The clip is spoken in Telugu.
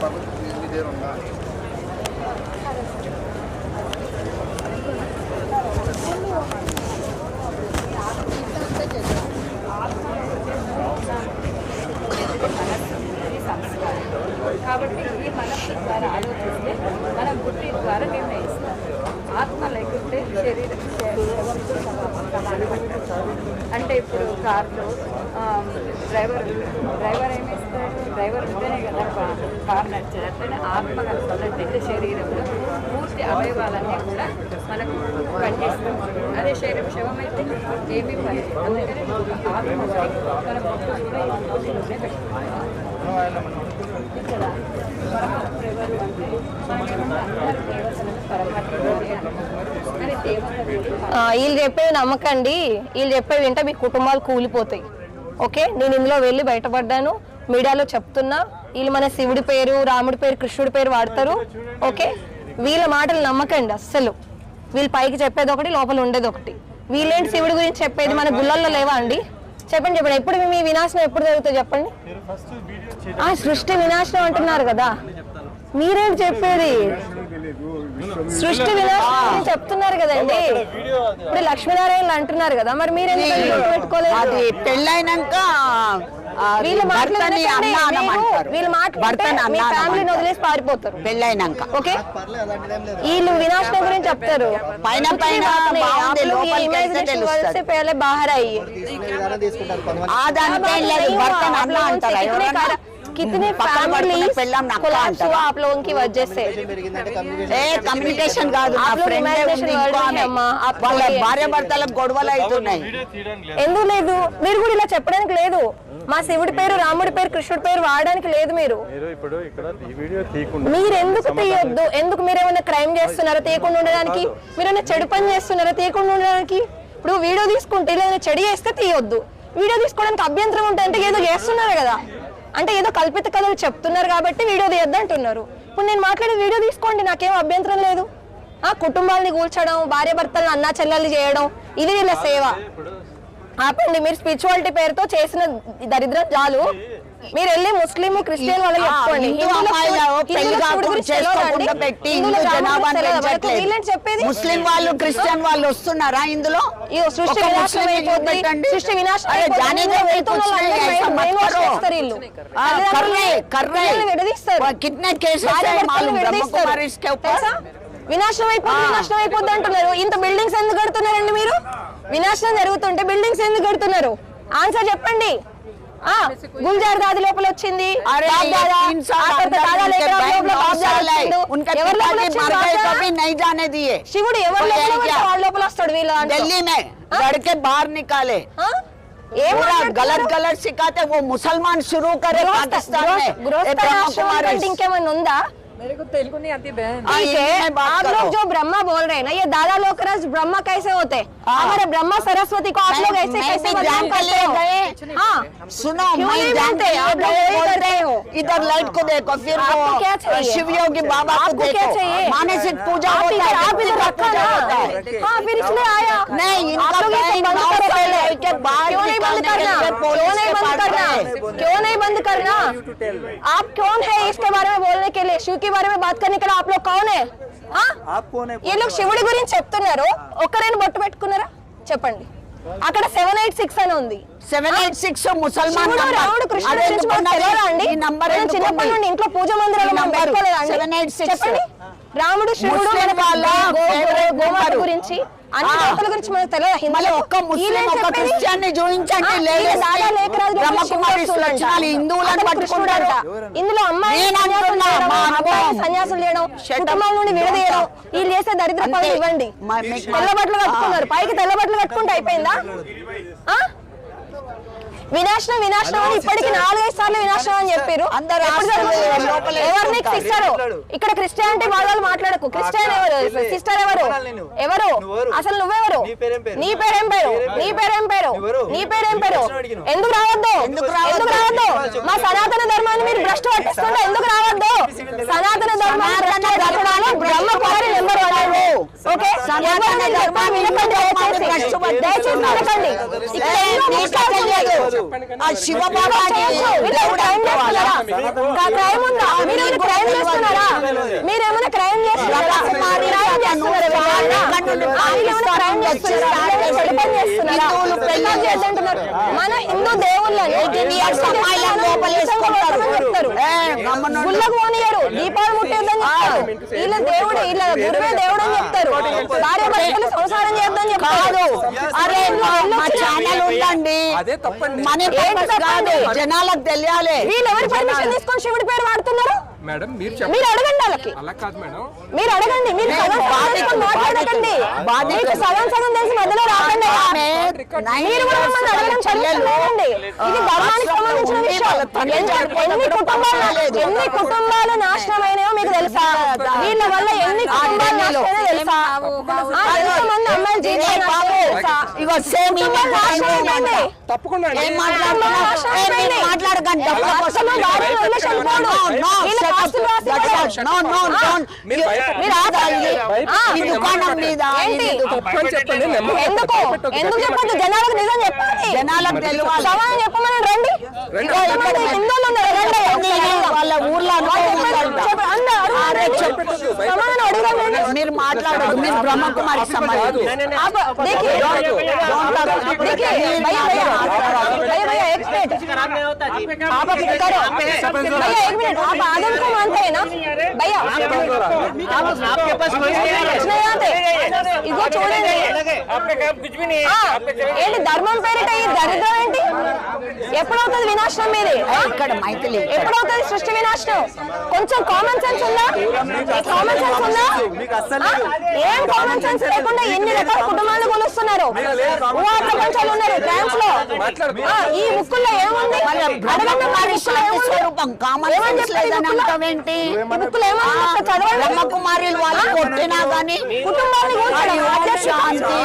కాబట్టి ఈ మనస్సు ద్వారా ఆలోచిస్తే మనం బుద్ధి ద్వారా నిర్ణయిస్తాం. ఆత్మ లేకుంటే శరీరం అంటే ఇప్పుడు కార్లో డ్రైవర్ ఏమిస్తాడు? డ్రైవర్ ఉంటేనే కదా కార్ నడిచేది. అట్లనే ఆత్మ కనుక శరీరంలో పూర్తి అవయవాలన్నీ కూడా మనకు పనిచేస్తాం. అదే శరీరం శవమైతే ఏమీ పని. అందుకని ఆత్మ మన బొట్టు కూడా పెట్టుకుంటాం. ఇక్కడ పరమాత్మ ఎవరు అంటే వీళ్ళు చెప్పేవి నమ్మకండి. వీళ్ళు చెప్పేవి వింటే మీ కుటుంబాలు కూలిపోతాయి. ఓకే, నేను ఇందులో వెళ్ళి బయటపడ్డాను, మీడియాలో చెప్తున్నా. వీళ్ళు మన శివుడి పేరు, రాముడి పేరు, కృష్ణుడి పేరు వాడతారు. ఓకే, వీళ్ళ మాటలు నమ్మకండి అస్సలు. వీళ్ళు పైకి చెప్పేది ఒకటి, లోపల ఉండేది ఒకటి. వీళ్ళేంటి శివుడి గురించి చెప్పేది? మన గుళ్ళల్లో లేవా అండి? చెప్పండి చెప్పండి. ఎప్పుడు మీ వినాశనం ఎప్పుడు జరుగుతుంది చెప్పండి? సృష్టి వినాశనం అంటున్నారు కదా, మీరేంటి చెప్పేది? సృష్టి వినాశనం చెప్తున్నారు కదండి. ఇప్పుడు లక్ష్మీనారాయణ అంటున్నారు కదా, మరి మీరెందుకు పెట్టుకోలేదు? అది పెళ్ళైనాక వీళ్ళు ఫ్యామిలీని వదిలేసి పారిపోతారు పెళ్ళైనాక. ఓకే, వీళ్ళు వినాశనం గురించి చెప్తారు. పైన పైన బాహర్ అయ్యి कितने फैमिलीज कोलैप्स हुआ आप लोगों की वजह से? కమ్యూనికేషన్ కాదు, వాళ్ళ భార్య భర్తలకు గొడవలు అవుతున్నాయి. ఎందుకు లేదు? మీరు కూడా ఇలా చెప్పడానికి లేదు. మా శివుడి పేరు, రాముడి పేరు, కృష్ణుడి పేరు వాడడానికి లేదు. మీరు ఎందుకు తీయొద్దు? ఎందుకు మీరేమైనా క్రైమ్ చేస్తున్నారా తీయకుండా ఉండడానికి? మీరేమైనా చెడు పని చేస్తున్నారా తీయకుండా ఉండడానికి? ఇప్పుడు వీడియో తీసుకుంటే ఇలా చెడు చేస్తే తీయొద్దు. వీడియో తీసుకోవడానికి అభ్యంతరం ఉంటే అంటే ఏదో చేస్తున్నారు కదా, అంటే ఏదో కల్పిత కథలు చెప్తున్నారు కాబట్టి వీడియో తీయద్దు అంటున్నారు. ఇప్పుడు నేను మాట్లాడే వీడియో తీసుకోండి, నాకేం అభ్యంతరం లేదు. కుటుంబాలని కూల్చడం, భార్య భర్తలను అన్నా చెల్లెల్ని చేయడం, ఇది వీళ్ళ సేవ. ఆపండి. మీరు స్పిరిచువాలిటీ పేరుతో చేసిన దరిద్రం చాలు. మీరు వెళ్ళి ముస్లిం, క్రిస్టియన్ వాళ్ళకి చెప్పుకోండి. చెప్పేది ముస్లిం వాళ్ళు, క్రిస్టియన్ వాళ్ళు వస్తున్నారా ఇందులో? సృష్టి వినాశనం అయిపోతుంది. సృష్టి వినాశనం వినాశనం అయిపోద్ది అంటున్నారు. ఇంత బిల్డింగ్స్ ఎందుకు కడుతున్నారండి మీరు? వినాశనం జరుగుతుంటే బిల్డింగ్స్ ఎందుకు కడుతున్నారు? ఆన్సర్ చెప్పండి. గుల్జార్ దాది లోపల వచ్చింది, శివుడు ఎవరి లోపల వస్తాడు? వీళ్ళ लड़के बाहर निकाले, गलत गलत सिखाते, वो मुसलमान शुरू करे पाकिस्तान में। इंकेमన్నా ఉందా? मेरे को तेलुगु नहीं आती बहन। आप लोग जो ब्रह्मा बोल रहे हैं ना, ये दादा लोग ब्रह्मा कैसे होते? हमारे ब्रह्मा सरस्वती को आप लोग ऐसे कैसे बदनाम करते हो? हाँ सुनो, मैं जानते हो। इधर लाइट को देखो, फिर शिव योगी बाबा को देखो, मानसिक पूजा होता है। आप इधर रखा ना, हाँ फिर इसलिए आया। नहीं, क्यों नहीं बंद करना? क्यों नहीं बंद करना? आप कौन है इसके बारे में बोलने के लिए? शिव के बारे में बात करने के लिए आप लोग कौन है? आप कौन है? ये लोग శివుడి గురించి చెప్తున్నారు. ఒక్కరైనా బొట్టు పెట్టుకున్నారా చెప్పండి? అక్కడ 786 అని ఉంది. 786 ముసల్మాన్ రాముడు కృష్ణుడు అండి. చిన్నప్పటి నుండి ఇంట్లో పూజ మందిరాలు పెట్టుకోలేదండి. చెప్పండి. రాముడు శివుడు గోమాత గురించి అన్ని దేవతల గురించి మనకు తెలియదు. ఇందులో అమ్మాయి సన్యాసులు చేయడం, కుటుంబాల నుండి విడదీయడం, వీళ్ళు చేసే దరిద్ర పనులు ఇవ్వండి. తెల్ల బట్టలు కట్టుకున్నారు, పైకి తెల్ల బట్టలు కట్టుకుంటే అయిపోయిందా? వినాశనం వినాశనం అని ఇప్పటికి 4-5 సార్లు వినాశనం అని చెప్పారు. ఎవరు నీకు సిస్టర్? ఇక్కడ క్రిస్టియానిటీ వాళ్ళు మాట్లాడకు. క్రిస్టియన్ ఎవరు? సిస్టర్ ఎవరు? ఎవరు అసలు? నువ్వెవరు? నీ పేరేం పేరు? నీ పేరేం పేరు? నీ పేరేం పేరు? ఎందుకు రావద్దు? ఎందుకు రావద్దు? మా సనాతన ధర్మాన్ని మీరు భ్రష్టు పట్టిస్తుంటే ఎందుకు రావద్దు? సనాతన ధర్మాన్ని బ్రహ్మ కుమారి నెంబర్ 1. ఓకే ఎవరు నేను చెప్పినా వినకండి, దయచేసి వినకండి. ఇక్కడ ఎన్నో ముఖ్యాలు ఉన్నాయి. ఆ శివబాబాని క్రైమ్ ఉందా? మీరేమైనా క్రైమ్ చేస్తున్నారా? మీరేమైనా క్రైమ్ చేస్తున్నారా? మన హిందూ దేవుళ్ళని గుళ్ళకు పోనీయరు, దీపాలు ముట్టేద్దని చెప్తారు. వీళ్ళ దేవుడు వీళ్ళ గురువే దేవుడు అని చెప్తారు. భార్య భర్తలు సంసారం చేద్దని చెప్తారు. అరే మా ఛానల్ ఉందండి, మనీ పర్పస్ కాదు, జనాలకు తెలియాలి. వీళ్ళు ఎవరి పర్మిషన్ తీసుకొని శివుడి పేరు వాడుతున్నారు? మేడం మీరు అడగండి వాళ్ళకి, అలా కాదు మేడం. మీరు అడగండి. మీరు సగం సగం తీసుకొని మాట్లాడకండి. మీకు సగం సగం తెలిసి మధ్యలో రాకండి. మీరు కూడా మమ్మల్ని అడగడం చదువుతున్నారండి. ఇది ధర్మానికి సంబంధించిన విషయం. ఎన్ని కుటుంబాలు నాశనమైనాయో మీకు తెలుసా? వీళ్ళ వల్ల ఎన్ని కుటుంబాలు నాశనమైనా తెలుసా? ఎంతమంది అమ్మాయిలు జీవితాలు తెలుసా? తప్పకుండా మాట్లాడకండి. దుకాణం మీద ఎందుకు చెప్పండి? జనాలకు నిజం చెప్పాలి, జనాలకు తెలియాలి. సమాధానం చెప్పమని రండి. హిందువులు ఉన్నారు, రండి. వాళ్ళ ఊర్లో సమాధానం అడుగుదాం. మీరు మాట్లాడదు, మీరు బ్రహ్మకుమారి సమాధానం. आदम को मानते हैं ना भैया? आपके पास कोई नहीं आते, इगो छोड़ेंगे. कुछ भी नहीं ఏంటి ధర్మం పేరిట ఈ దరిద్రం ఏంటి? ఎప్పుడవుతుంది వినాశనం మీది? ఇక్కడ మైథిలి ఎప్పుడవుతుంది సృష్టి వినాశనం? కొంచెం కామన్ సెన్స్ ఉందా? కామన్ సెన్స్ ఉందా? ఏం కామన్ సెన్స్ లేకుండా ఎన్ని రకాల కుటుంబాలు కొలుస్తున్నారు. ఊహా ప్రపంచాలు ఉన్నారు ఫ్రాన్స్ లో. ఈ బుక్కుల్లో ఏముంది? అడగండి, మా బుక్కులో ఏమంటే బ్రహ్మకుమారి వాళ్ళు కొట్టినా గానీ కుటుంబాన్ని శాంతి